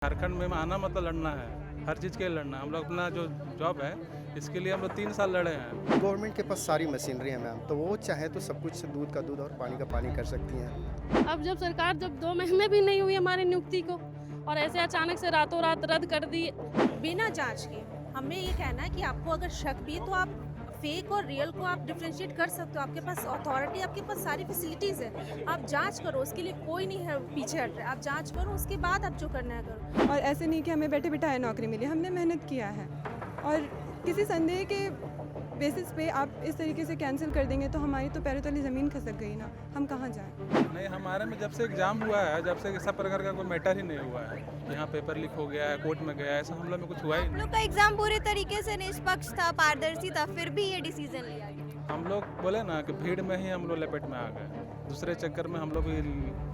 झारखंड में आना मतलब लड़ना है, हर चीज़ के लिए लड़ना है। हम लोग अपना जो जॉब है इसके लिए हम लोग 3 साल लड़े हैं। गवर्नमेंट के पास सारी मशीनरी है मैम, तो वो चाहे तो सब कुछ दूध का दूध और पानी का पानी कर सकती हैं। अब जब सरकार जब 2 महीने भी नहीं हुई हमारी नियुक्ति को और ऐसे अचानक से रातों रात रद्द कर दी। बिना जांच के हमें ये कहना है कि आपको अगर शक भी है तो आप फेक और रियल को आप डिफ्रेंशिएट कर सकते हो। आपके पास अथॉरिटी, आपके पास सारी फैसिलिटीज़ है, आप जांच करो, उसके लिए कोई नहीं है पीछे हट रहा है। आप जांच करो, उसके बाद आप जो करना है करो। और ऐसे नहीं कि हमें बैठे बिठाए नौकरी मिली, हमने मेहनत किया है और किसी संदेह के बेसिस पे आप इस तरीके से कैंसिल कर देंगे तो हमारी तो पैरों तले ज़मीन खसक गई ना, हम कहाँ जाएं। नहीं, हमारे में जब से एग्ज़ाम हुआ है, जब से सब प्रकार का कोई मैटर ही नहीं हुआ है। यहाँ पेपर लीक हो गया है, कोर्ट में गया है, ऐसा हम लोग में कुछ हुआ ही हम नहीं। लोग का एग्जाम पूरे तरीके से निष्पक्ष था, पारदर्शी था, फिर भी ये डिसीजन लिया गया। हम लोग बोले ना कि भीड़ में ही हम लोग लपेट में आ गए, दूसरे चक्कर में हम लोग भी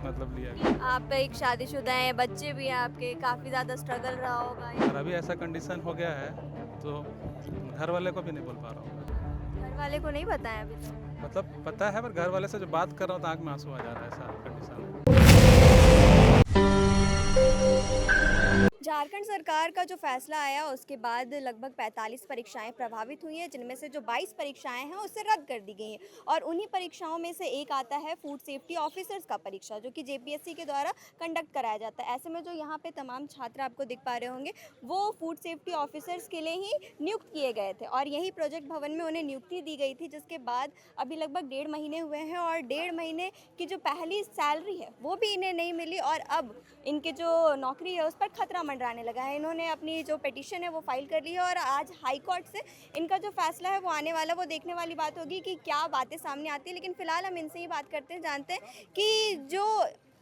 मतलब लिया गया। आप एक शादीशुदा हैं, बच्चे भी हैं आपके, काफ़ी ज़्यादा स्ट्रगल रहा होगा। और अभी ऐसा कंडीशन हो गया है तो घर वाले को भी नहीं बोल पा रहा हूँ। घर वाले को नहीं बताया अभी तक? मतलब पता है पर घर वाले से जो बात कर रहा हूँ तो आँख में आंसू आ जा रहा है, ऐसा कंडीशन है। झारखंड सरकार का जो फैसला आया उसके बाद लगभग 45 परीक्षाएं प्रभावित हुई हैं, जिनमें से जो 22 परीक्षाएं हैं उससे रद्द कर दी गई हैं। और उन्हीं परीक्षाओं में से एक आता है फूड सेफ्टी ऑफिसर्स का परीक्षा, जो कि जेपीएससी के द्वारा कंडक्ट कराया जाता है। ऐसे में जो यहाँ पे तमाम छात्र आपको दिख पा रहे होंगे वो फूड सेफ्टी ऑफिसर्स के लिए ही नियुक्त किए गए थे और यही प्रोजेक्ट भवन में उन्हें नियुक्ति दी गई थी, जिसके बाद अभी लगभग 1.5 महीने हुए हैं और 1.5 महीने की जो पहली सैलरी है वो भी इन्हें नहीं मिली और अब इनके जो नौकरी है उस पर खतरा मंडराने लगा है। इन्होंने अपनी जो पिटीशन है वो फाइल कर ली है और आज हाई कोर्ट से इनका जो फैसला है वो आने वाला, वो देखने वाली बात होगी कि क्या बातें सामने आती है। लेकिन फिलहाल हम इनसे ही बात करते हैं, जानते हैं कि जो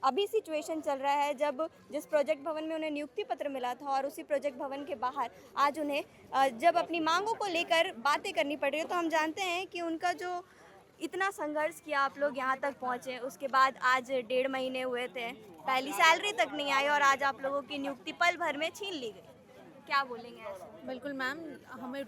अभी सिचुएशन चल रहा है, जब जिस प्रोजेक्ट भवन में उन्हें नियुक्ति पत्र मिला था और उसी प्रोजेक्ट भवन के बाहर आज उन्हें जब अपनी मांगों को लेकर बातें करनी पड़ रही है, तो हम जानते हैं कि उनका जो इतना संघर्ष किया, आप लोग यहाँ तक पहुँचे, उसके बाद आज 1.5 महीने हुए थे, पहली सैलरी तक नहीं आई और आज आप लोगों की नियुक्ति पल भर में छीन ली गई। क्या बोलेंगे ऐसे? बिल्कुल मैम, हमें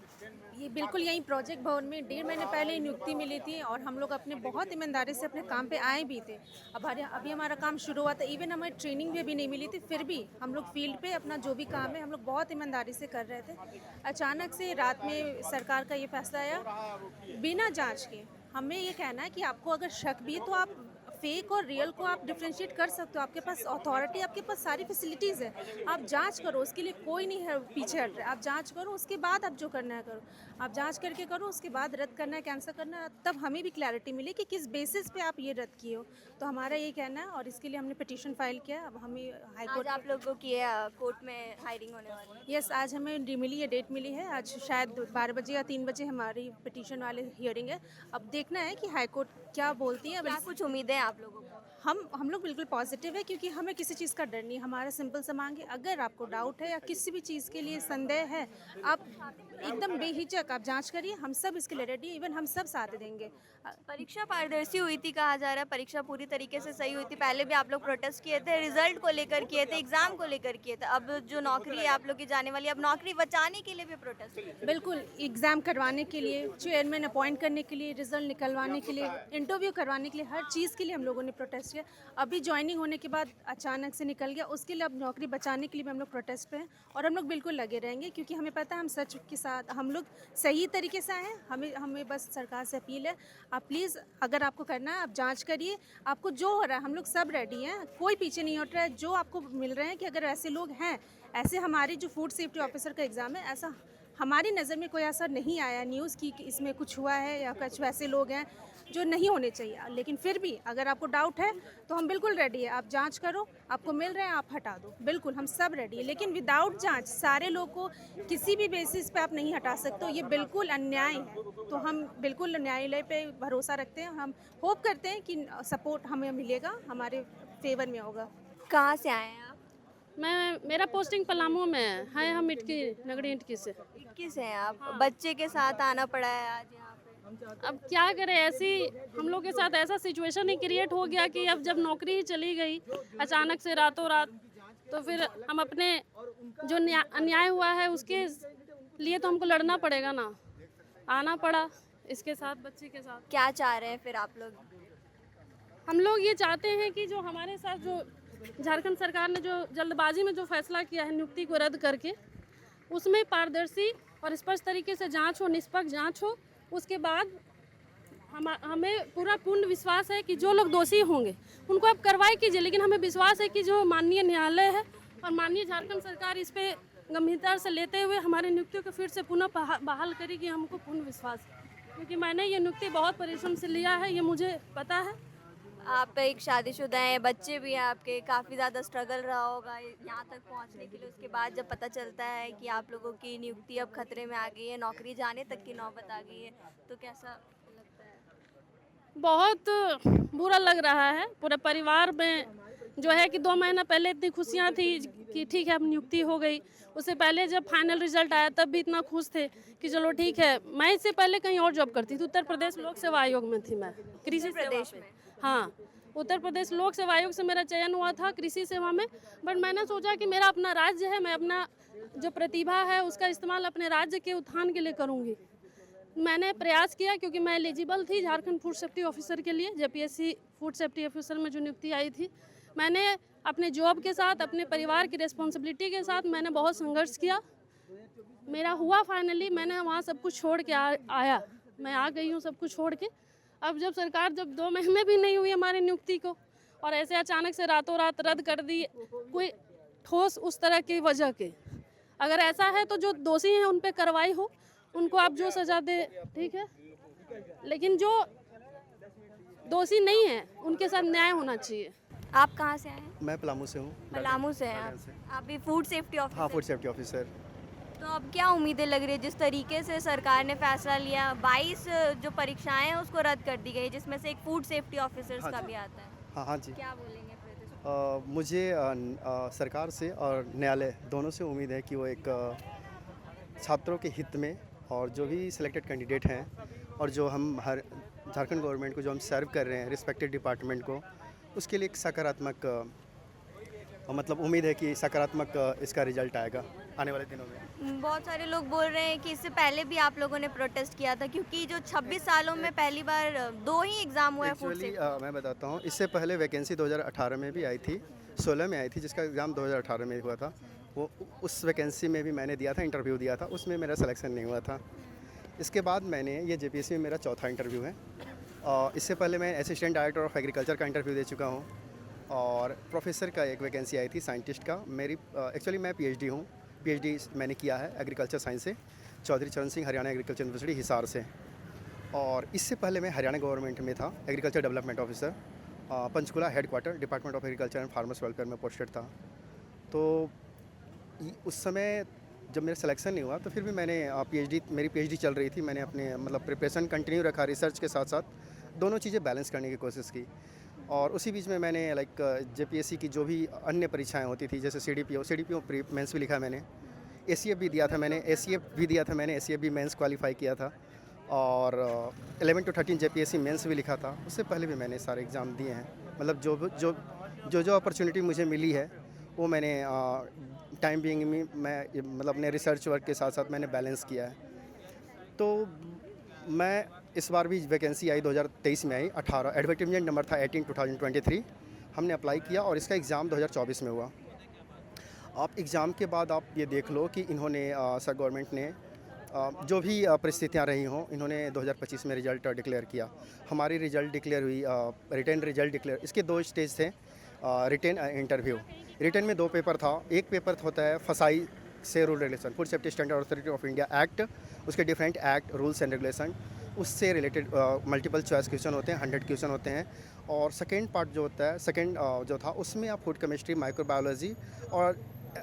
ये बिल्कुल यहीं प्रोजेक्ट भवन में 1.5 महीने पहले नियुक्ति मिली थी और हम लोग अपने बहुत ईमानदारी से अपने काम पे आए भी थे। अभी हमारा काम शुरू हुआ था, इवन हमें ट्रेनिंग भी अभी नहीं मिली थी, फिर भी हम लोग फील्ड पे अपना जो भी काम है हम लोग बहुत ईमानदारी से कर रहे थे। अचानक से रात में सरकार का ये फैसला आया बिना जाँच के। हमें ये कहना है कि आपको अगर शक भी है तो आप फेक और रियल को आप डिफ्रेंशिएट कर सकते हो। आपके पास अथॉरिटी, आपके पास सारी फैसिलिटीज़ है, आप जांच करो, उसके लिए कोई नहीं है पीछे हट रहा है। आप जांच करो, उसके बाद आप जो करना है करो। आप जांच करके करो, उसके बाद रद्द करना है, कैंसिल करना है, तब हमें भी क्लैरिटी मिले कि किस बेसिस पे आप ये रद्द किए हो। तो हमारा ये कहना है और इसके लिए हमने पिटीशन फाइल किया। अब हमें हाई कोर्ट, आज आप लोगों की कोर्ट में हायरिंग होने वाली है। यस, आज हमें मिली है, डेट मिली है। आज शायद 12 बजे या 3 बजे हमारी पिटीशन वाले हियरिंग है। अब देखना है कि हाई कोर्ट क्या बोलती है। क्या कुछ उम्मीदें हैं आप लोगों को? हम लोग बिल्कुल पॉजिटिव है, क्योंकि हमें किसी चीज़ का डर नहीं। हमारा सिंपल सा मांग है, अगर आपको डाउट है या किसी भी चीज़ के लिए संदेह है, आप एकदम बेहिचक आप जांच करिए। हम सब इसके लिए रेडी, इवन हम सब साथ देंगे। परीक्षा पारदर्शी हुई थी कहा जा रहा है, परीक्षा पूरी तरीके से सही हुई थी। पहले भी आप लोग प्रोटेस्ट किए थे, रिजल्ट को लेकर किए थे, एग्जाम को लेकर किए थे। अब जो नौकरी है आप लोग की जाने वाली, अब नौकरी बचाने के लिए भी प्रोटेस्ट। बिल्कुल, एग्ज़ाम करवाने के लिए, चेयरमैन अपॉइंट करने के लिए, रिजल्ट निकलवाने के लिए, इंटरव्यू करवाने के लिए, हर चीज़ के लिए हम लोगों ने प्रोटेस्ट किया। अभी ज्वाइनिंग होने के बाद अचानक से निकल गया, उसके लिए अब नौकरी बचाने के लिए भी हम लोग प्रोटेस्ट पे हैं और हम लोग बिल्कुल लगे रहेंगे, क्योंकि हमें पता है हम सच के साथ, हम लोग सही तरीके से आए हैं। हमें बस सरकार से अपील है, आप प्लीज़ अगर आपको करना है आप जांच करिए। आपको जो हो रहा है, हम लोग सब रेडी हैं, कोई पीछे नहीं हट रहा है। जो आपको मिल रहे हैं कि अगर ऐसे लोग हैं, ऐसे हमारी जो फूड सेफ्टी ऑफिसर का एग्ज़ाम है, ऐसा हमारी नज़र में कोई ऐसा नहीं आया न्यूज़ की कि इसमें कुछ हुआ है या कुछ वैसे लोग हैं जो नहीं होने चाहिए। लेकिन फिर भी अगर आपको डाउट है तो हम बिल्कुल रेडी है। आप जांच करो, आपको मिल रहे हैं आप हटा दो, बिल्कुल हम सब रेडी है। लेकिन विदाउट जांच सारे लोग को किसी भी बेसिस पे आप नहीं हटा सकते हो, ये बिल्कुल अन्याय है। तो हम बिल्कुल न्यायालय पे भरोसा रखते हैं। हम होप करते हैं कि सपोर्ट हमें मिलेगा, हमारे फेवर में होगा। कहाँ से आए हैं आप? मेरा पोस्टिंग पलामू में है, हम इटकी नगरी इटकी से। किस हैं आप? बच्चे के साथ आना पड़ा है आज यहाँ पे। अब क्या करें, ऐसी हम लोग के साथ ऐसा सिचुएशन ही क्रिएट हो गया कि अब जब नौकरी ही चली गई अचानक से रातों रात, तो फिर हम अपने जो अन्याय हुआ है उसके लिए तो हमको लड़ना पड़ेगा ना, आना पड़ा इसके साथ, बच्चे के साथ। क्या चाह रहे हैं फिर आप लोग? हम लोग ये चाहते हैं कि जो हमारे साथ जो झारखंड सरकार ने जो जल्दबाजी में जो फैसला किया है नियुक्ति को रद्द करके, उसमें पारदर्शी और स्पष्ट तरीके से जांच हो, निष्पक्ष जांच हो। उसके बाद हमें पूरा पूर्ण विश्वास है कि जो लोग दोषी होंगे उनको आप कार्रवाई कीजिए, लेकिन हमें विश्वास है कि जो माननीय न्यायालय है और माननीय झारखंड सरकार इस पे गंभीरता से लेते हुए हमारी नियुक्तियों को फिर से पुनः बहाल करेगी, हमको पूर्ण विश्वास है। क्योंकि मैंने ये नियुक्ति बहुत परिश्रम से लिया है, ये मुझे पता है। आप एक शादीशुदा हैं, बच्चे भी हैं आपके, काफ़ी ज़्यादा स्ट्रगल रहा होगा यहाँ तक पहुँचने के लिए। उसके बाद जब पता चलता है कि आप लोगों की नियुक्ति अब खतरे में आ गई है, नौकरी जाने तक की नौबत आ गई है, तो कैसा लगता है? बहुत बुरा लग रहा है। पूरे परिवार में जो है कि 2 महीना पहले इतनी खुशियाँ थी कि ठीक है अब नियुक्ति हो गई। उससे पहले जब फाइनल रिजल्ट आया तब भी इतना खुश थे कि चलो ठीक है। मैं इससे पहले कहीं और जॉब करती थी, उत्तर प्रदेश लोक सेवा आयोग में थी मैं, कृषि प्रदेश सेवा में? हाँ, उत्तर प्रदेश लोक सेवा आयोग से मेरा चयन हुआ था कृषि सेवा में। बट मैंने सोचा कि मेरा अपना राज्य है, मैं अपना जो प्रतिभा है उसका इस्तेमाल अपने राज्य के उत्थान के लिए करूँगी। मैंने प्रयास किया क्योंकि मैं एलिजिबल थी झारखंड फूड सेफ्टी ऑफिसर के लिए, JPSC फूड सेफ्टी ऑफिसर में जो नियुक्ति आई थी। मैंने अपने जॉब के साथ, अपने परिवार की रिस्पॉन्सिबिलिटी के साथ मैंने बहुत संघर्ष किया। मेरा हुआ फाइनली, मैंने वहाँ सब कुछ छोड़ के आया। मैं आ गई हूँ सब कुछ छोड़ के। अब जब सरकार 2 महीने भी नहीं हुई हमारी नियुक्ति को और ऐसे अचानक से रातों रात रद्द कर दी, कोई ठोस उस तरह की वजह के, अगर ऐसा है तो जो दोषी हैं उन पर कार्रवाई हो, उनको आप जो सजा दे ठीक है, लेकिन जो दोषी नहीं है उनके साथ न्याय होना चाहिए। आप कहाँ से आए हैं? मैं पलामू से हूँ। पलामू से हैं आप भी फूड सेफ्टी ऑफिसर? हाँ, फूड सेफ्टी ऑफिसर। तो अब क्या उम्मीदें लग रही है जिस तरीके से सरकार ने फैसला लिया? 22 जो परीक्षाएं हैं उसको रद्द कर दी गई, जिसमें से एक फूड सेफ्टी ऑफिसर्स का भी आता है। हाँ जी। क्या बोलेंगे फिर इस पर? मुझे सरकार से और न्यायालय दोनों से उम्मीद है कि वो एक छात्रों के हित में और जो भी सिलेक्टेड कैंडिडेट हैं और जो हम हर झारखंड गवर्नमेंट को जो हम सर्व कर रहे हैं रिस्पेक्टेड डिपार्टमेंट को, उसके लिए एक सकारात्मक मतलब उम्मीद है कि सकारात्मक इसका रिजल्ट आएगा आने वाले दिनों में। बहुत सारे लोग बोल रहे हैं कि इससे पहले भी आप लोगों ने प्रोटेस्ट किया था, क्योंकि जो 26 सालों में पहली बार 2 ही एग्ज़ाम हुआ है फूड एक्चुअली मैं बताता हूँ, इससे पहले वैकेंसी 2018 में भी आई थी, 16 में आई थी, जिसका एग्ज़ाम 2018 में हुआ था। वो उस वैकेंसी में भी मैंने दिया था, इंटरव्यू दिया था, उसमें मेरा सिलेक्शन नहीं हुआ था। इसके बाद मैंने ये JPSC में मेरा 4था इंटरव्यू है। इससे पहले मैं असिस्टेंट डायरेक्टर ऑफ एग्रीकल्चर का इंटरव्यू दे चुका हूँ और प्रोफेसर का एक वैकेंसी आई थी साइंटिस्ट का। मेरी एक्चुअली मैं PhD हूँ, PhD मैंने किया है एग्रीकल्चर साइंस से, चौधरी चरण सिंह हरियाणा एग्रीकल्चर यूनिवर्सिटी हिसार से। और इससे पहले मैं हरियाणा गवर्नमेंट में था, agriculture development officer, Panchkula headquarter department of agriculture and farmers welfare में पोस्टेड था। तो उस समय जब मेरा सिलेक्शन नहीं हुआ तो फिर भी मैंने मेरी PhD चल रही थी, मैंने अपने मतलब प्रिपरेशन कंटिन्यू रखा, रिसर्च के साथ साथ दोनों चीज़ें बैलेंस करने की कोशिश की। और उसी बीच में मैंने JPSC की जो भी अन्य परीक्षाएं होती थी, जैसे CDPO प्री मेंस भी लिखा मैंने, ACF भी दिया था मैंने, ACF भी मेंस क्वालिफाई किया था और 11 to 13 JPSC मेंस भी लिखा था। उससे पहले भी मैंने सारे एग्ज़ाम दिए हैं। मतलब जो अपॉर्चुनिटी मुझे मिली है वो मैंने टाइम बीइंग में मैं मतलब अपने रिसर्च वर्क के साथ साथ मैंने बैलेंस किया है। तो मैं इस बार भी वैकेंसी आई 2023 में आई, 18 एडवर्टाइजमेंट नंबर था 18/2023। हमने अप्लाई किया और इसका एग्ज़ाम 2024 में हुआ। आप एग्ज़ाम के बाद आप ये देख लो कि इन्होंने सर गवर्नमेंट ने जो भी परिस्थितियाँ रही हों, इन्होंने 2025 में रिज़ल्ट डिक्लेयर किया। हमारी रिज़ल्ट डिक्लेयर हुई, रिटन रिज़ल्ट डिक्लेयर। इसके 2 स्टेज थे, रिटन इंटरव्यू। रिटन में 2 पेपर था। एक पेपर होता है फसाई से rule regulation, food safety standard authority of India act, उसके different act rules and regulation, उससे रिलेटेड मल्टीपल चॉइस क्वेश्चन होते हैं, 100 क्वेश्चन होते हैं। और सेकेंड पार्ट जो होता है, सेकेंड जो था, उसमें आप फूड केमिस्ट्री, माइक्रोबायोलॉजी और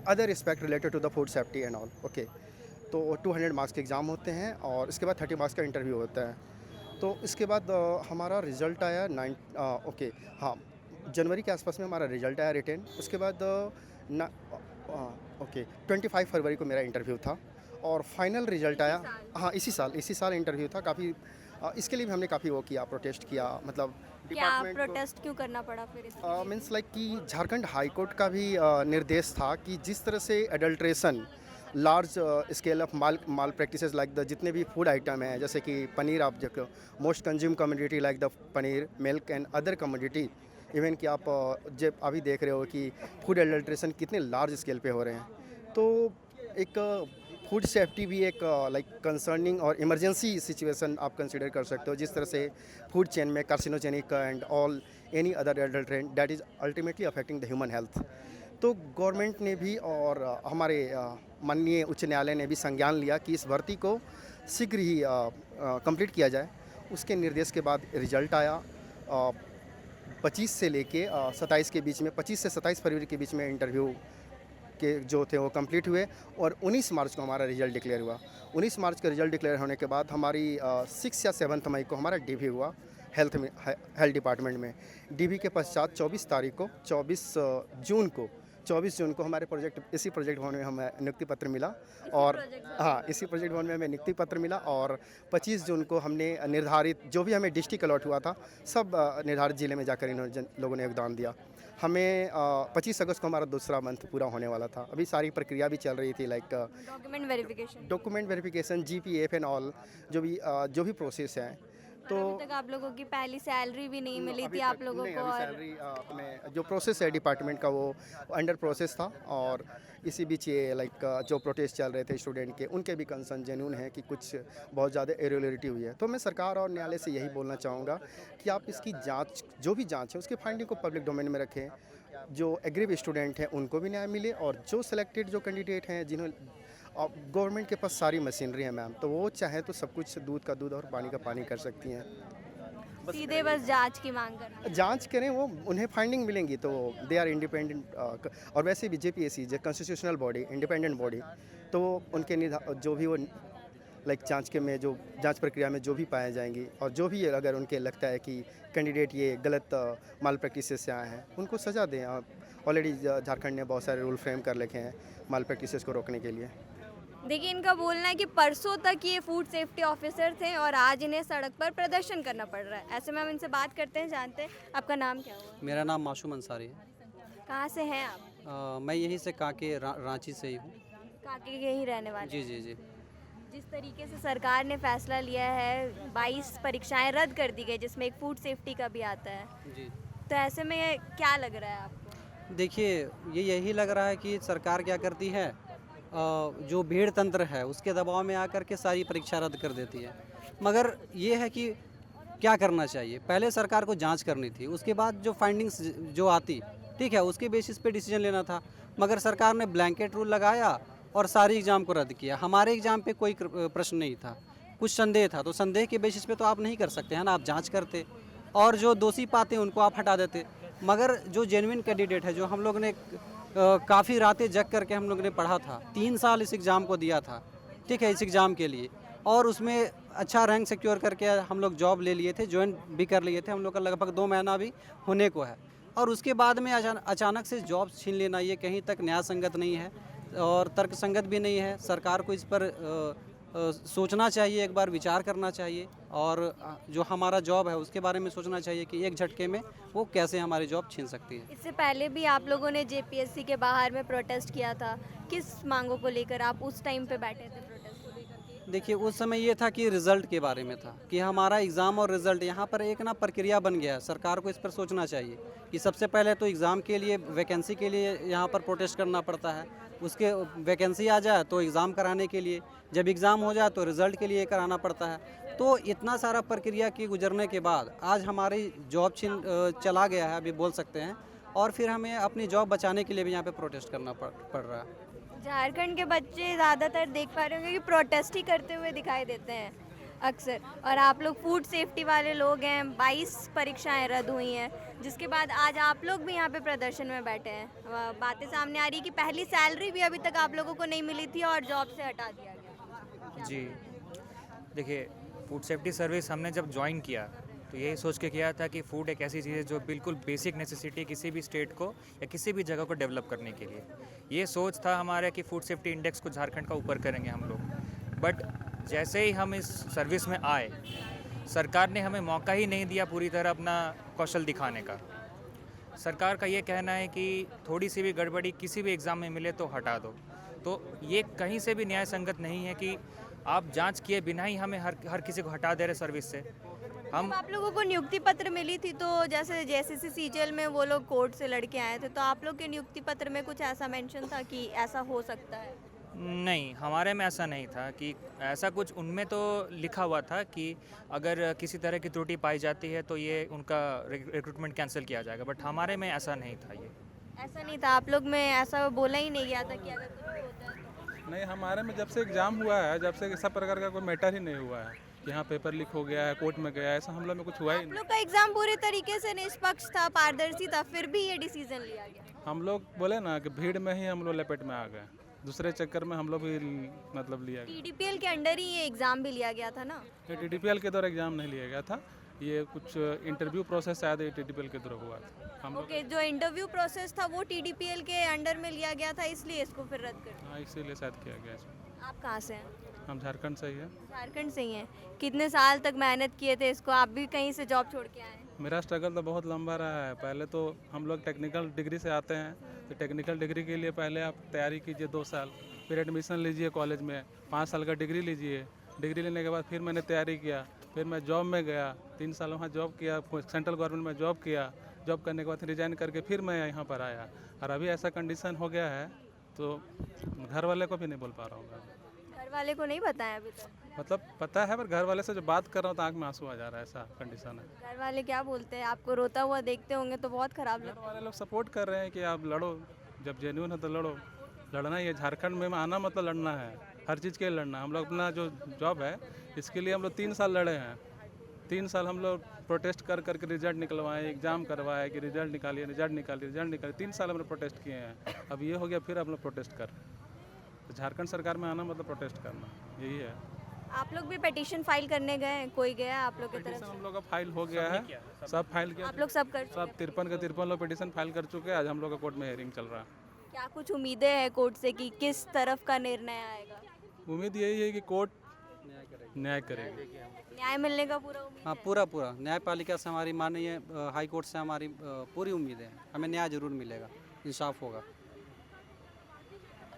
other aspect related to the food safety and all. Okay, तो 200 मार्क्स के एग्ज़ाम होते हैं और इसके बाद 30 मार्क्स का इंटरव्यू होता है। तो इसके बाद हमारा रिज़ल्ट आया जनवरी के आसपास में हमारा रिज़ल्ट आया रिटन। उसके बाद 25 फरवरी को मेरा इंटरव्यू था और फाइनल रिज़ल्ट आया। हाँ, इसी साल इंटरव्यू था। काफ़ी इसके लिए भी हमने काफ़ी वो किया, प्रोटेस्ट किया। मतलब क्या प्रोटेस्ट क्यों करना पड़ा फिर? मीन्स लाइक कि झारखंड हाई कोर्ट का भी निर्देश था कि जिस तरह से adulteration, large scale of mall practices like the जितने भी फूड आइटम हैं, जैसे कि पनीर, आप देखो most consume commodity like the paneer, milk and other commodity even कि आप जब अभी देख रहे हो कि फूड एडल्ट्रेशन कितने लार्ज स्केल पे हो रहे हैं, तो एक फूड सेफ्टी भी एक लाइक कंसर्निंग और इमरजेंसी सिचुएशन आप कंसिडर कर सकते हो, जिस तरह से फूड चेन में carcinogenic and all any other adulterant that is ultimately affecting the human health. तो गवर्नमेंट ने भी और हमारे माननीय उच्च न्यायालय ने भी संज्ञान लिया कि इस भर्ती को शीघ्र ही कंप्लीट किया जाए। उसके निर्देश के बाद रिजल्ट आया 25 से लेके 27 के बीच में, 25 से 27 फरवरी के बीच में इंटरव्यू के जो थे वो कंप्लीट हुए और 19 मार्च को हमारा रिजल्ट डिक्लेयर हुआ। 19 मार्च का रिजल्ट डिक्लेयर होने के बाद हमारी 6 या 7 मई को हमारा डीवी हुआ हेल्थ डिपार्टमेंट में। डीवी के पश्चात 24 जून को हमारे इसी प्रोजेक्ट भवन में हमें नियुक्ति पत्र मिला और इसी प्रोजेक्ट भवन में हमें नियुक्ति पत्र मिला और 25 जून को हमने निर्धारित जो भी हमें डिस्ट्रिक्ट अलॉट हुआ था सब निर्धारित ज़िले में जाकर इन्होंने लोगों ने योगदान दिया। हमें 25 अगस्त को हमारा दूसरा मंथ पूरा होने वाला था। अभी सारी प्रक्रिया भी चल रही थी, like document verification GPF and all जो भी प्रोसेस है। तो अभी तक आप लोगों की पहली सैलरी भी नहीं मिली थी आप लोगों को, और सैलरी अपने जो प्रोसेस है डिपार्टमेंट का वो अंडर प्रोसेस था। और इसी बीच ये लाइक जो प्रोटेस्ट चल रहे थे स्टूडेंट के, उनके भी कंसर्न जेन्युइन है कि कुछ बहुत ज़्यादा इरेगुलरिटी हुई है। तो मैं सरकार और न्यायालय से यही बोलना चाहूँगा कि आप इसकी जांच, जो भी जांच है उसकी फाइंडिंग को पब्लिक डोमेन में रखें। जो एग्रीव स्टूडेंट हैं उनको भी न्याय मिले और जो सिलेक्टेड जो कैंडिडेट हैं जिन्होंने गवर्नमेंट के पास सारी मशीनरी है मैम, तो वो चाहे तो सब कुछ दूध का दूध और पानी का पानी कर सकती हैं। सीधे बस जांच की मांग करना। जांच करें, वो उन्हें फाइंडिंग मिलेंगी तो दे आर इंडिपेंडेंट। और वैसे भी JPSC जो कॉन्स्टिट्यूशनल बॉडी, इंडिपेंडेंट बॉडी, तो उनके जो भी वो लाइक जांच प्रक्रिया में जो भी पाए जाएंगी और जो भी अगर उनके लगता है कि कैंडिडेट ये गलत माल प्रैक्टिसेस से आए हैं, उनको सज़ा दें। ऑलरेडी झारखंड ने बहुत सारे रूल फ्रेम कर रखे हैं माल प्रैक्टिसेस को रोकने के लिए। देखिए, इनका बोलना है कि परसों तक ये फूड सेफ्टी ऑफिसर थे और आज इन्हें सड़क पर प्रदर्शन करना पड़ रहा है। ऐसे में हम इनसे बात करते हैं, जानते हैं आपका नाम क्या हुआ? मेरा नाम मासूम अंसारी है। कहाँ से हैं आप? मैं यहीं से काके रांची से ही हूँ। काके के ही रहने वाले? जी जी जी। जिस तरीके से सरकार ने फैसला लिया है, 22 परीक्षाएं रद्द कर दी गई जिसमें एक फूड सेफ्टी का भी आता है जी, तो ऐसे में क्या लग रहा है आपको? देखिए, ये यही लग रहा है कि सरकार क्या करती है, जो भीड़ तंत्र है उसके दबाव में आकर के सारी परीक्षा रद्द कर देती है। मगर ये है कि क्या करना चाहिए, पहले सरकार को जांच करनी थी, उसके बाद जो फाइंडिंग्स जो आती, ठीक है, उसके बेसिस पे डिसीजन लेना था। मगर सरकार ने ब्लैंकेट रूल लगाया और सारे एग्ज़ाम को रद्द किया। हमारे एग्ज़ाम पे कोई प्रश्न नहीं था, कुछ संदेह था, तो संदेह के बेसिस पे तो आप नहीं कर सकते हैं ना, आप जांच करते और जो दोषी पाते उनको आप हटा देते। मगर जो जेन्युइन कैंडिडेट है, जो हम लोग ने काफ़ी रातें जग करके हम लोग ने पढ़ा था, 3 साल इस एग्ज़ाम को दिया था, ठीक है, इस एग्ज़ाम के लिए, और उसमें अच्छा रैंक सिक्योर करके हम लोग जॉब ले लिए थे, ज्वाइन भी कर लिए थे। हम लोग का लगभग 2 महीना भी होने को है और उसके बाद में अचानक से जॉब छीन लेना, ये कहीं तक न्याय संगत नहीं है और तर्कसंगत भी नहीं है। सरकार को इस पर सोचना चाहिए, एक बार विचार करना चाहिए और जो हमारा जॉब है उसके बारे में सोचना चाहिए कि एक झटके में वो कैसे हमारी जॉब छीन सकती है। इससे पहले भी आप लोगों ने JPSC के बाहर में प्रोटेस्ट किया था, किस मांगों को लेकर आप उस टाइम पे बैठे थे प्रोटेस्ट को लेकर? देखिए, उस समय ये था कि रिज़ल्ट के बारे में था कि हमारा एग्ज़ाम और रिज़ल्ट, यहाँ पर एक ना प्रक्रिया बन गया है। सरकार को इस पर सोचना चाहिए कि सबसे पहले तो एग्ज़ाम के लिए, वैकेंसी के लिए यहाँ पर प्रोटेस्ट करना पड़ता है, उसके वैकेंसी आ जाए तो एग्ज़ाम कराने के लिए, जब एग्ज़ाम हो जाए तो रिज़ल्ट के लिए कराना पड़ता है। तो इतना सारा प्रक्रिया की गुजरने के बाद आज हमारी जॉब चला गया है, अभी बोल सकते हैं, और फिर हमें अपनी जॉब बचाने के लिए भी यहाँ पे प्रोटेस्ट करना पड़ रहा है। झारखंड के बच्चे ज़्यादातर देख पा रहे होंगे कि प्रोटेस्ट ही करते हुए दिखाई देते हैं अक्सर, और आप लोग फूड सेफ्टी वाले लोग हैं। 22 परीक्षाएं रद्द हुई हैं, जिसके बाद आज आप लोग भी यहाँ पे प्रदर्शन में बैठे हैं। बातें सामने आ रही कि पहली सैलरी भी अभी तक आप लोगों को नहीं मिली थी और जॉब से हटा दिया गया। जी, देखिए, फूड सेफ्टी सर्विस हमने जब ज्वाइन किया तो यही सोच के किया था कि फूड एक ऐसी चीज़ है जो बिल्कुल बेसिक नेसेसिटी किसी भी स्टेट को या किसी भी जगह को डेवलप करने के लिए। ये सोच था हमारा कि फूड सेफ्टी इंडेक्स को झारखंड का ऊपर करेंगे हम लोग। बट जैसे ही हम इस सर्विस में आए, सरकार ने हमें मौका ही नहीं दिया पूरी तरह अपना कौशल दिखाने का। सरकार का ये कहना है कि थोड़ी सी भी गड़बड़ी किसी भी एग्ज़ाम में मिले तो हटा दो। तो ये कहीं से भी न्याय संगत नहीं है कि आप जांच किए बिना ही हमें हर किसी को हटा दे रहे सर्विस से। हम जब आप लोगों को नियुक्ति पत्र मिली थी तो जैसे जेसीसी सीजीएल में वो लोग कोर्ट से लड़के आए थे, तो आप लोग के नियुक्ति पत्र में कुछ ऐसा मेंशन था कि ऐसा हो सकता है? नहीं, हमारे में ऐसा नहीं था कि ऐसा कुछ। उनमें तो लिखा हुआ था कि अगर किसी तरह की त्रुटि पाई जाती है तो ये उनका रिक्रूटमेंट कैंसिल किया जाएगा, बट हमारे में ऐसा नहीं था। ये ऐसा नहीं था, आप लोग में ऐसा बोला ही नहीं गया था कि अगर कुछ भी होता है तो? नहीं, हमारे में जब से एग्ज़ाम हुआ है, जब से सब प्रकार का कोई मैटर ही नहीं हुआ है कि यहाँ पेपर लीक हो गया है, कोर्ट में गया है, ऐसा हम लोग में कुछ हुआ ही आप नहीं। लोग का एग्जाम पूरे तरीके से निष्पक्ष था, पारदर्शी था, फिर भी ये डिसीजन लिया गया। हम लोग बोले ना कि भीड़ में ही हम लोग लपेट में आ गए, दूसरे चक्कर में हम लोग भी मतलब लिया गया। टीडीपीएल के अंडर ही ये एग्जाम भी लिया गया था ना? ये टीडीपीएल के द्वारा एग्ज़ाम नहीं लिया गया था, ये कुछ इंटरव्यू प्रोसेस शायद ये टीडीपीएल के द्वारा हुआ था। हम लोग ओके, जो इंटरव्यू प्रोसेस था वो टीडीपीएल के अंडर में लिया गया था, इसलिए इसको फिर रद्द कर दिया। हाँ, इसीलिए शायद किया गया इसमें। आप कहाँ से हैं? हम झारखंड से ही है। झारखंड से ही हैं। कितने साल तक मेहनत किए थे इसको? आप भी कहीं से जॉब छोड़ के आए हैं? मेरा स्ट्रगल तो बहुत लंबा रहा है। पहले तो हम लोग टेक्निकल डिग्री से आते हैं, तो टेक्निकल डिग्री के लिए पहले आप तैयारी कीजिए 2 साल, फिर एडमिशन लीजिए कॉलेज में, 5 साल का डिग्री लीजिए। डिग्री लेने के बाद फिर मैंने तैयारी किया, फिर मैं जॉब में गया, 3 साल वहाँ जॉब किया, सेंट्रल गवर्नमेंट में जॉब किया। जॉब करने के बाद रिजाइन करके फिर मैं यहाँ पर आया, और अभी ऐसा कंडीशन हो गया है तो घर वाले को भी नहीं बोल पा रहा हूँ। घर वाले को नहीं बताया अभी तक? मतलब पता है, पर घर वाले से जो बात कर रहा हूँ तो आँख में आंसू आ जा रहा है, ऐसा कंडीशन है। घर वाले क्या बोलते हैं? आपको रोता हुआ देखते होंगे तो बहुत खराब घर लगता वाले लोग सपोर्ट कर रहे हैं कि आप लड़ो, जब जेन्यून है तो लड़ो। लड़ना ही है, झारखंड में आना मतलब लड़ना है, हर चीज़ के लिए लड़ना। हम लोग अपना जो जॉब है इसके लिए हम लोग 3 साल लड़े हैं। 3 साल हम लोग प्रोटेस्ट कर करके रिजल्ट निकलवाए, एग्ज़ाम करवाए कि रिजल्ट निकालिए, रिजल्ट निकालिए, रिजल्ट निकालिए। 3 साल हम लोग प्रोटेस्ट किए हैं, अब ये हो गया फिर हम लोग प्रोटेस्ट कर। तो झारखंड सरकार में आना मतलब प्रोटेस्ट करना, यही है। आप लोग भी पिटीशन फाइल करने गए हैं? कोई गया आप लोग की तरफ पिटीशन से? हम लोग का फाइल हो गया है, सब फाइल किया, आप लोग सब कर चुके सब 53 के 53 लोग पिटीशन फाइल कर चुके हैं। आज हम लोग का कोर्ट में हियरिंग चल रहा है। हैं? क्या कुछ उम्मीदें हैं कोर्ट से कि किस तरफ का निर्णय आएगा? उम्मीद यही है कि कोर्ट न्याय करेगी। न्याय मिलने का पूरा उम्मीद हाँ, है? पूरा न्यायपालिका से हमारी माननीय हाई कोर्ट से हमारी पूरी उम्मीद है, हमें न्याय जरूर मिलेगा, इंसाफ होगा।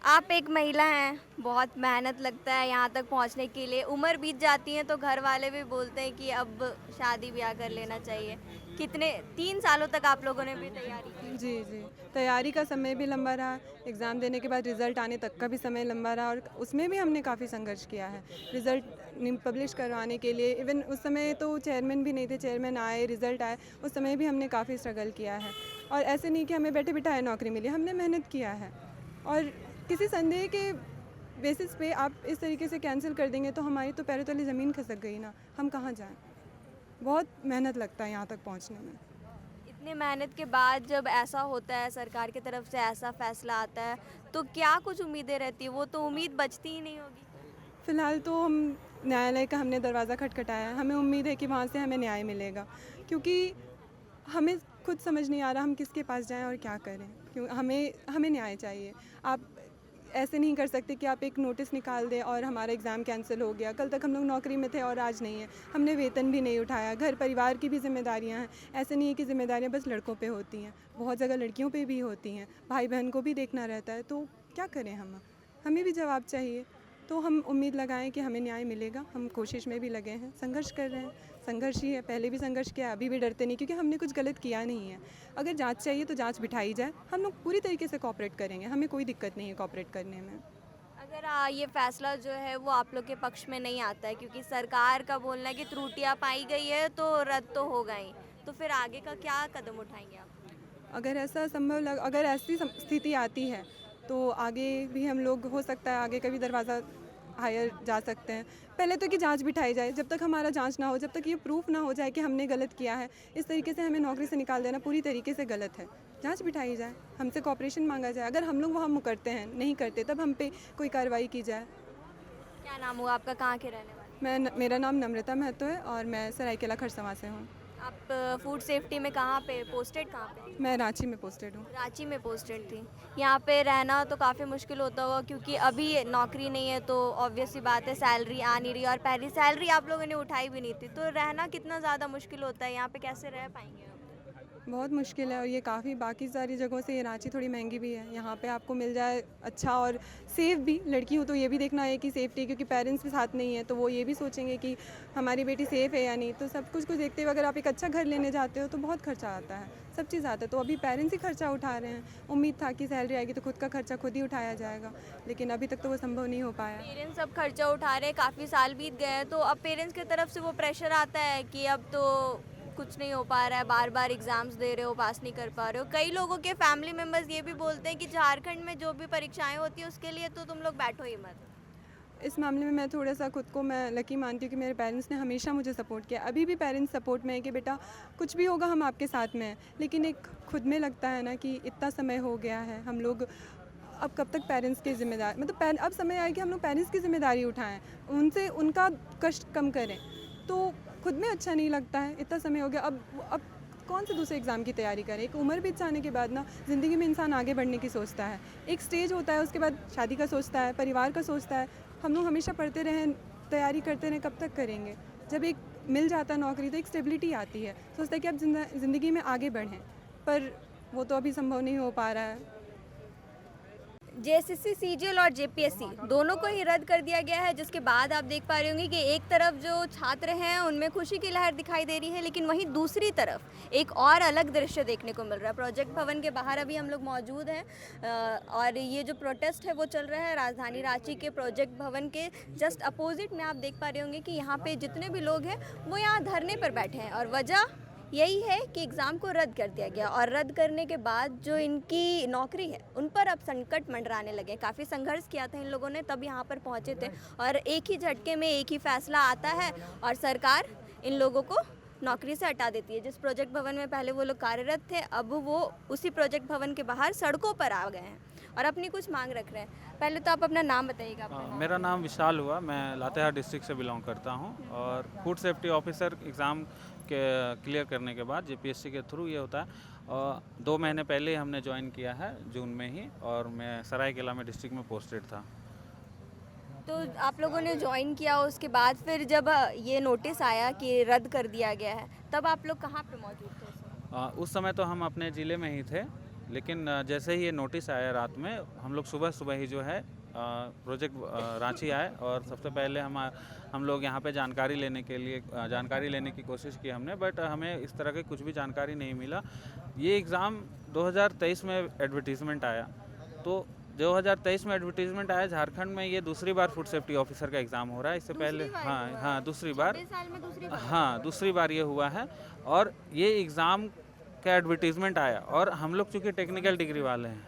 आप एक महिला हैं, बहुत मेहनत लगता है यहाँ तक पहुँचने के लिए। उम्र बीत जाती है तो घर वाले भी बोलते हैं कि अब शादी ब्याह कर लेना चाहिए। कितने 3 सालों तक आप लोगों ने भी तैयारी की? जी जी, तैयारी का समय भी लंबा रहा, एग्ज़ाम देने के बाद रिज़ल्ट आने तक का भी समय लंबा रहा, और उसमें भी हमने काफ़ी संघर्ष किया है रिज़ल्ट पब्लिश करवाने के लिए। इवन उस समय तो चेयरमैन भी नहीं थे, चेयरमैन आए, रिज़ल्ट आए, उस समय भी हमने काफ़ी स्ट्रगल किया है। और ऐसे नहीं कि हमें बैठे बिठाए नौकरी मिली, हमने मेहनत किया है। और किसी संदेह के बेसिस पे आप इस तरीके से कैंसिल कर देंगे तो हमारी तो पैरों तले ज़मीन खिसक गई ना, हम कहाँ जाएं। बहुत मेहनत लगता है यहाँ तक पहुँचने में। इतने मेहनत के बाद जब ऐसा होता है, सरकार की तरफ से ऐसा फैसला आता है, तो क्या कुछ उम्मीदें रहती है? वो तो उम्मीद बचती ही नहीं होगी। फ़िलहाल तो हम न्यायालय का हमने दरवाज़ा खटखटाया है, हमें उम्मीद है कि वहाँ से हमें न्याय मिलेगा, क्योंकि हमें खुद समझ नहीं आ रहा हम किसके पास जाएं और क्या करें। क्यों हमें न्याय चाहिए। आप ऐसे नहीं कर सकते कि आप एक नोटिस निकाल दें और हमारा एग्ज़ाम कैंसिल हो गया। कल तक हम लोग नौकरी में थे और आज नहीं है, हमने वेतन भी नहीं उठाया, घर परिवार की भी जिम्मेदारियां हैं। ऐसे नहीं है कि जिम्मेदारियां बस लड़कों पे होती हैं, बहुत जगह लड़कियों पे भी होती हैं, भाई बहन को भी देखना रहता है। तो क्या करें हमें भी जवाब चाहिए। तो हम उम्मीद लगाएं कि हमें न्याय मिलेगा। हम कोशिश में भी लगे हैं, संघर्ष कर रहे हैं, संघर्ष ही है, पहले भी संघर्ष किया, अभी भी डरते नहीं, क्योंकि हमने कुछ गलत किया नहीं है। अगर जांच चाहिए तो जांच बिठाई जाए, हम लोग पूरी तरीके से कोऑपरेट करेंगे, हमें कोई दिक्कत नहीं है कोऑपरेट करने में। अगर ये फैसला जो है वो आप लोग के पक्ष में नहीं आता है, क्योंकि सरकार का बोलना है कि त्रुटियां पाई गई है तो रद्द तो होगा ही, तो फिर आगे का क्या कदम उठाएंगे आप? अगर ऐसा अगर ऐसी स्थिति आती है तो आगे भी हम लोग, हो सकता है आगे का भी दरवाज़ा हायर जा सकते हैं। पहले तो कि जांच बिठाई जाए, जब तक हमारा जांच ना हो, जब तक ये प्रूफ ना हो जाए कि हमने गलत किया है, इस तरीके से हमें नौकरी से निकाल देना पूरी तरीके से गलत है। जांच बिठाई जाए, हमसे कॉपरेशन मांगा जाए, अगर हम लोग वहाँ मुकरते हैं, नहीं करते, तब हम पे कोई कार्रवाई की जाए। क्या नाम हुआ आपका? कहाँ के रहने वाले? मेरा नाम नम्रता महतो है और मैं सरायकेला खरसवां से हूँ। आप फूड सेफ्टी में कहाँ पे पोस्टेड? कहाँ पे? मैं रांची में पोस्टेड हूँ। रांची में पोस्टेड थी। यहाँ पे रहना तो काफ़ी मुश्किल होता होगा, क्योंकि अभी नौकरी नहीं है तो ऑब्वियस सी बात है, सैलरी आ नहीं रही, और पहली सैलरी आप लोगों ने उठाई भी नहीं थी, तो रहना कितना ज़्यादा मुश्किल होता है यहाँ पे, कैसे रह पाएंगे आप? बहुत मुश्किल है और ये काफ़ी बाकी सारी जगहों से ये रांची थोड़ी महंगी भी है। यहाँ पे आपको मिल जाए अच्छा और सेफ़ भी। लड़की हो तो ये भी देखना है कि सेफ्टी, क्योंकि पेरेंट्स भी साथ नहीं है तो वो ये भी सोचेंगे कि हमारी बेटी सेफ़ है या नहीं। तो सब कुछ देखते हुए अगर आप एक अच्छा घर लेने जाते हो तो बहुत खर्चा आता है, सब चीज़ आता है। तो अभी पेरेंट्स ही खर्चा उठा रहे हैं। उम्मीद था कि सैलरी आएगी तो खुद का खर्चा खुद ही उठाया जाएगा, लेकिन अभी तक तो वो संभव नहीं हो पाया। पेरेंट्स अब खर्चा उठा रहे हैं, काफ़ी साल बीत गए हैं, तो अब पेरेंट्स की तरफ से वो प्रेशर आता है कि अब तो कुछ नहीं हो पा रहा है, बार बार एग्ज़ाम्स दे रहे हो, पास नहीं कर पा रहे हो। कई लोगों के फैमिली मेम्बर्स ये भी बोलते हैं कि झारखंड में जो भी परीक्षाएं होती है उसके लिए तो तुम लोग बैठो ही मत। इस मामले में मैं थोड़ा सा खुद को मैं लकी मानती हूँ कि मेरे पेरेंट्स ने हमेशा मुझे सपोर्ट किया। अभी भी पेरेंट्स सपोर्ट में है कि बेटा कुछ भी होगा हम आपके साथ में हैं। लेकिन एक खुद में लगता है ना कि इतना समय हो गया है, हम लोग अब कब तक पेरेंट्स की जिम्मेदारी, मतलब अब समय आया कि हम लोग पेरेंट्स की जिम्मेदारी उठाएं, उनसे उनका कष्ट कम करें। तो खुद में अच्छा नहीं लगता है, इतना समय हो गया, अब कौन से दूसरे एग्ज़ाम की तैयारी करें। एक उम्र बीत जाने के बाद ना ज़िंदगी में इंसान आगे बढ़ने की सोचता है, एक स्टेज होता है, उसके बाद शादी का सोचता है, परिवार का सोचता है। हम लोग हमेशा पढ़ते रहें, तैयारी करते रहें, कब तक करेंगे। जब एक मिल जाता है नौकरी तो एक स्टेबिलिटी आती है, सोचता है कि अब ज़िंदगी में आगे बढ़ें, पर वो तो अभी संभव नहीं हो पा रहा है। जेएसएससी, सीजीएल और जेपीएससी दोनों को ही रद्द कर दिया गया है, जिसके बाद आप देख पा रहे होंगे कि एक तरफ जो छात्र हैं उनमें खुशी की लहर दिखाई दे रही है, लेकिन वहीं दूसरी तरफ एक और अलग दृश्य देखने को मिल रहा है। प्रोजेक्ट भवन के बाहर अभी हम लोग मौजूद हैं और ये जो प्रोटेस्ट है वो चल रहा है राजधानी रांची के प्रोजेक्ट भवन के जस्ट अपोजिट में। आप देख पा रहे होंगे कि यहाँ पे जितने भी लोग हैं वो यहाँ धरने पर बैठे हैं और वजह यही है कि एग्ज़ाम को रद्द कर दिया गया और रद्द करने के बाद जो इनकी नौकरी है उन पर अब संकट मंडराने लगे। काफ़ी संघर्ष किया था इन लोगों ने, तब यहाँ पर पहुँचे थे और एक ही झटके में एक ही फैसला आता है और सरकार इन लोगों को नौकरी से हटा देती है। जिस प्रोजेक्ट भवन में पहले वो लोग कार्यरत थे, अब वो उसी प्रोजेक्ट भवन के बाहर सड़कों पर आ गए हैं और अपनी कुछ मांग रख रहे हैं। पहले तो आप अपना नाम बताइएगा। मेरा नाम विशाल हुआ, मैं लातेहार डिस्ट्रिक्ट से बिलोंग करता हूँ और फूड सेफ्टी ऑफिसर एग्ज़ाम के क्लियर करने के बाद जेपीएससी के थ्रू ये होता है और 2 महीने पहले ही हमने ज्वाइन किया है, जून में ही, और मैं सरायकेला में डिस्ट्रिक्ट में पोस्टेड था। तो आप लोगों ने ज्वाइन किया, उसके बाद फिर जब ये नोटिस आया कि रद्द कर दिया गया है, तब आप लोग कहाँ पे मौजूद थे? उस समय तो हम अपने ज़िले में ही थे, लेकिन जैसे ही ये नोटिस आया रात में, हम लोग सुबह ही जो है प्रोजेक्ट रांची आए और सबसे पहले हम लोग यहाँ पे जानकारी लेने की कोशिश की हमने, बट हमें इस तरह की कुछ भी जानकारी नहीं मिला। ये एग्ज़ाम 2023 में एडवर्टीज़मेंट आया, तो 2023 में एडवर्टीज़मेंट आया, झारखंड में ये दूसरी बार फूड सेफ्टी ऑफिसर का एग्ज़ाम हो रहा है। इससे पहले हाँ दूसरी बार, हाँ दूसरी बार ये हुआ है और ये एग्ज़ाम का एडवर्टीज़मेंट आया। और हम लोग चूँकि टेक्निकल डिग्री वाले हैं,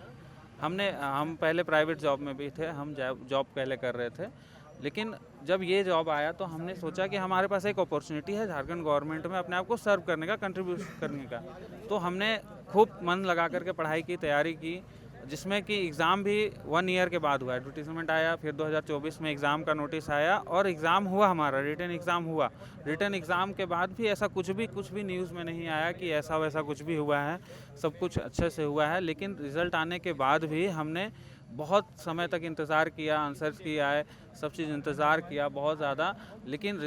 हम पहले प्राइवेट जॉब में भी थे, हम जॉब पहले कर रहे थे, लेकिन जब ये जॉब आया तो हमने सोचा कि हमारे पास एक अपॉर्चुनिटी है झारखंड गवर्नमेंट में अपने आप को सर्व करने का, कंट्रीब्यूट करने का। तो हमने खूब मन लगा करके पढ़ाई की, तैयारी की, जिसमें कि एग्ज़ाम भी 1 ईयर के बाद हुआ। एडवर्टीज़मेंट आया, फिर 2024 में एग्ज़ाम का नोटिस आया और एग्ज़ाम हुआ, हमारा रिटन एग्ज़ाम हुआ। रिटन एग्ज़ाम के बाद भी ऐसा कुछ भी न्यूज़ में नहीं आया कि ऐसा वैसा कुछ भी हुआ है, सब कुछ अच्छे से हुआ है। लेकिन रिज़ल्ट आने के बाद भी हमने बहुत समय तक इंतज़ार किया, आंसर्स की आए, सब चीज़ इंतज़ार किया बहुत ज़्यादा, लेकिन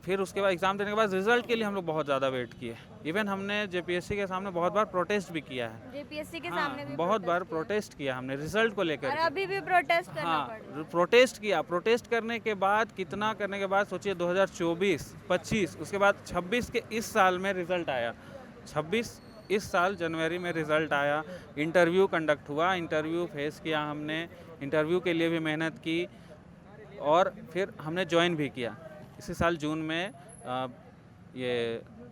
फिर उसके बाद एग्ज़ाम देने के बाद रिज़ल्ट के लिए हम लोग बहुत ज़्यादा वेट किए। इवन हमने जेपीएससी के सामने बहुत बार प्रोटेस्ट भी किया है, जेपीएससी के सामने भी बहुत बार प्रोटेस्ट किया हमने रिज़ल्ट को लेकर। और अभी भी प्रोटेस्ट करना पड़ रहा है। प्रोटेस्ट किया, प्रोटेस्ट करने के बाद कितना करने के बाद सोचिए 2024, 25, उसके बाद 26 के इस साल में रिज़ल्ट आया। 26 इस साल जनवरी में रिज़ल्ट आया। इंटरव्यू कंडक्ट हुआ, इंटरव्यू फेस किया हमने, इंटरव्यू के लिए भी मेहनत की और फिर हमने ज्वाइन भी किया। इसी साल जून में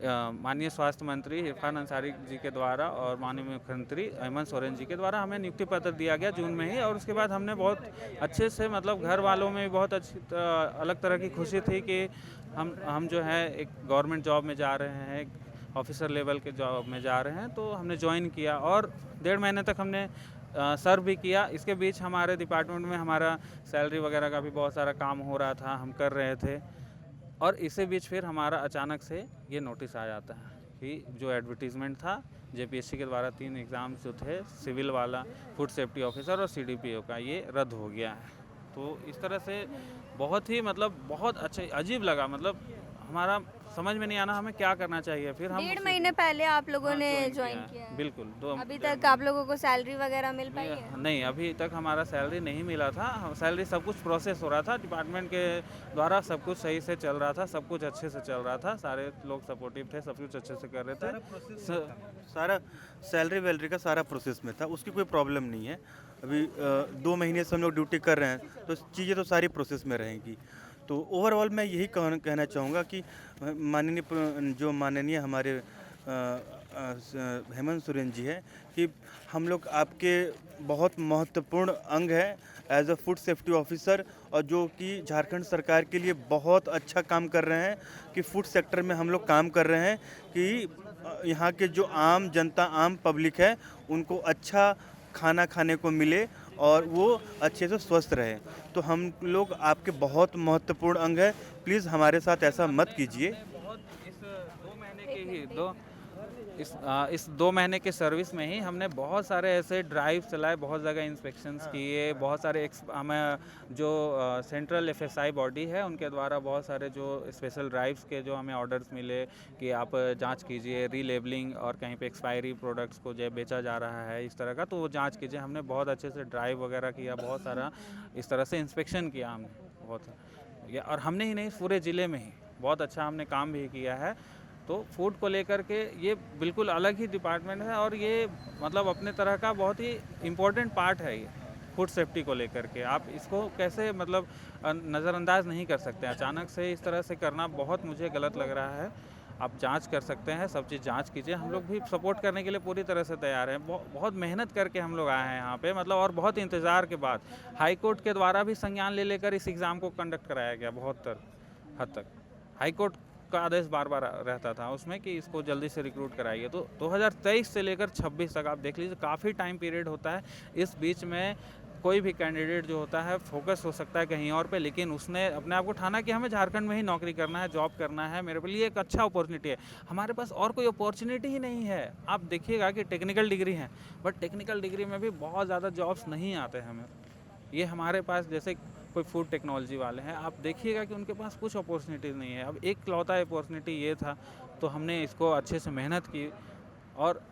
माननीय स्वास्थ्य मंत्री इरफान अंसारी जी के द्वारा और माननीय मुख्यमंत्री हेमंत सोरेन जी के द्वारा हमें नियुक्ति पत्र दिया गया जून में ही। और उसके बाद हमने बहुत अच्छे से, मतलब घर वालों में भी बहुत अच्छी अलग तरह की खुशी थी कि हम जो है एक गवर्नमेंट जॉब में जा रहे हैं, एक ऑफिसर लेवल के जॉब में जा रहे हैं। तो हमने ज्वाइन किया और 1.5 महीने तक हमने सर्व भी किया। इसके बीच हमारे डिपार्टमेंट में हमारा सैलरी वगैरह का भी बहुत सारा काम हो रहा था, हम कर रहे थे। और इसी बीच फिर हमारा अचानक से ये नोटिस आ जाता है कि जो एडवर्टीज़मेंट था जेपीएससी के द्वारा 3 एग्ज़ाम जो थे, सिविल वाला, फूड सेफ्टी ऑफिसर और सीडीपीओ का, ये रद्द हो गया है। तो इस तरह से बहुत ही, मतलब बहुत अच्छा, अजीब लगा। मतलब हमारा समझ में नहीं आना हमें क्या करना चाहिए। फिर हम 1.5 महीने पहले आप लोगों हाँ, ने ज्वाइन ज्वाइन किया किया है, है। बिल्कुल। तो अभी तक आप लोगों को सैलरी वगैरह मिल पाई है? नहीं, अभी तक हमारा सैलरी नहीं मिला था। सैलरी सब कुछ प्रोसेस हो रहा था, डिपार्टमेंट के द्वारा सब कुछ सही से चल रहा था, सब कुछ अच्छे से चल रहा था, सारे लोग सपोर्टिव थे, सब कुछ अच्छे से कर रहे थे। सारा सैलरी वैलरी का सारा प्रोसेस में था, उसकी कोई प्रॉब्लम नहीं है। अभी 2 महीने से हम लोग ड्यूटी कर रहे हैं, तो चीज़ें तो सारी प्रोसेस में रहेंगी। तो ओवरऑल मैं यही कहना चाहूँगा कि माननीय हमारे हेमंत सोरेन जी है कि हम लोग आपके बहुत महत्वपूर्ण अंग है as a food safety officer, और जो कि झारखंड सरकार के लिए बहुत अच्छा काम कर रहे हैं कि फूड सेक्टर में हम लोग काम कर रहे हैं कि यहाँ के जो आम जनता, आम पब्लिक है, उनको अच्छा खाना खाने को मिले और वो अच्छे से स्वस्थ रहे। तो हम लोग आपके बहुत महत्वपूर्ण अंग है, प्लीज़ हमारे साथ ऐसा मत कीजिए। इस 2 महीने के सर्विस में ही हमने बहुत सारे ऐसे ड्राइव चलाए, बहुत जगह इंस्पेक्शंस किए, बहुत सारे हमें जो सेंट्रल एफएसआई बॉडी है उनके द्वारा बहुत सारे जो स्पेशल ड्राइव्स के जो हमें ऑर्डर्स मिले कि आप जांच कीजिए रीलेबलिंग और कहीं पे एक्सपायरी प्रोडक्ट्स को जो बेचा जा रहा है इस तरह का, तो वो जांच कीजिए। हमने बहुत अच्छे से ड्राइव वगैरह किया, बहुत सारा इस तरह से इंस्पेक्शन किया हमने बहुत। और हमने ही नहीं, पूरे ज़िले में ही बहुत अच्छा हमने काम भी किया है। तो फूड को लेकर के ये बिल्कुल अलग ही डिपार्टमेंट है और ये मतलब अपने तरह का बहुत ही इम्पोर्टेंट पार्ट है ये फूड सेफ्टी को लेकर के। आप इसको कैसे मतलब नज़रअंदाज नहीं कर सकते। अचानक से इस तरह से करना बहुत मुझे गलत लग रहा है। आप जांच कर सकते हैं, सब चीज़ जांच कीजिए। हम लोग भी सपोर्ट करने के लिए पूरी तरह से तैयार हैं। बहुत मेहनत करके हम लोग आए हैं यहाँ पे, मतलब और बहुत इंतज़ार के बाद हाई कोर्ट के द्वारा भी संज्ञान ले लेकर इस एग्ज़ाम को कंडक्ट कराया गया। बहुत हद तक हाई कोर्ट का आदेश बार बार रहता था उसमें कि इसको जल्दी से रिक्रूट कराइए। तो 2023 से लेकर 26 तक आप देख लीजिए, काफ़ी टाइम पीरियड होता है। इस बीच में कोई भी कैंडिडेट जो होता है फोकस हो सकता है कहीं और पे, लेकिन उसने अपने आप को ठाना कि हमें झारखंड में ही नौकरी करना है, जॉब करना है, मेरे लिए एक अच्छा अपॉर्चुनिटी है। हमारे पास और कोई अपॉर्चुनिटी ही नहीं है। आप देखिएगा कि टेक्निकल डिग्री है, बट टेक्निकल डिग्री में भी बहुत ज़्यादा जॉब्स नहीं आते हमें। ये हमारे पास जैसे कोई फूड टेक्नोलॉजी वाले हैं, आप देखिएगा कि उनके पास कुछ अपॉर्चुनिटीज़ नहीं है। अब एक लौता अपॉर्चुनिटी ये था, तो हमने इसको अच्छे से मेहनत की और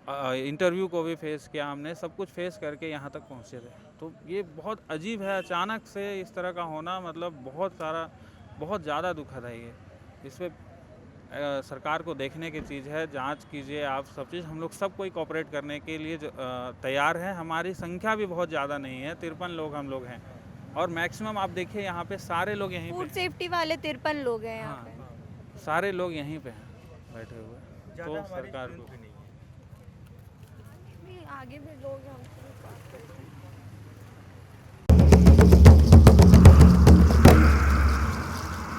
इंटरव्यू को भी फेस किया हमने, सब कुछ फेस करके यहाँ तक पहुँचे थे। तो ये बहुत अजीब है, अचानक से इस तरह का होना मतलब बहुत ज़्यादा दुखद है ये। इस पर सरकार को देखने की चीज़ है, जांच कीजिए आप सब चीज़। हम लोग सब कोई कोऑपरेट करने के लिए तैयार हैं। हमारी संख्या भी बहुत ज़्यादा नहीं है, 53 लोग हम लोग हैं और मैक्सिमम आप देखिए यहाँ पे सारे लोग यहीं फूड पे, सेफ्टी वाले 53 लोग हैं यहाँ पे। हाँ, सारे लोग यहीं पे हैं बैठे हुए। तो सरकार को आगे भी लोग हैं।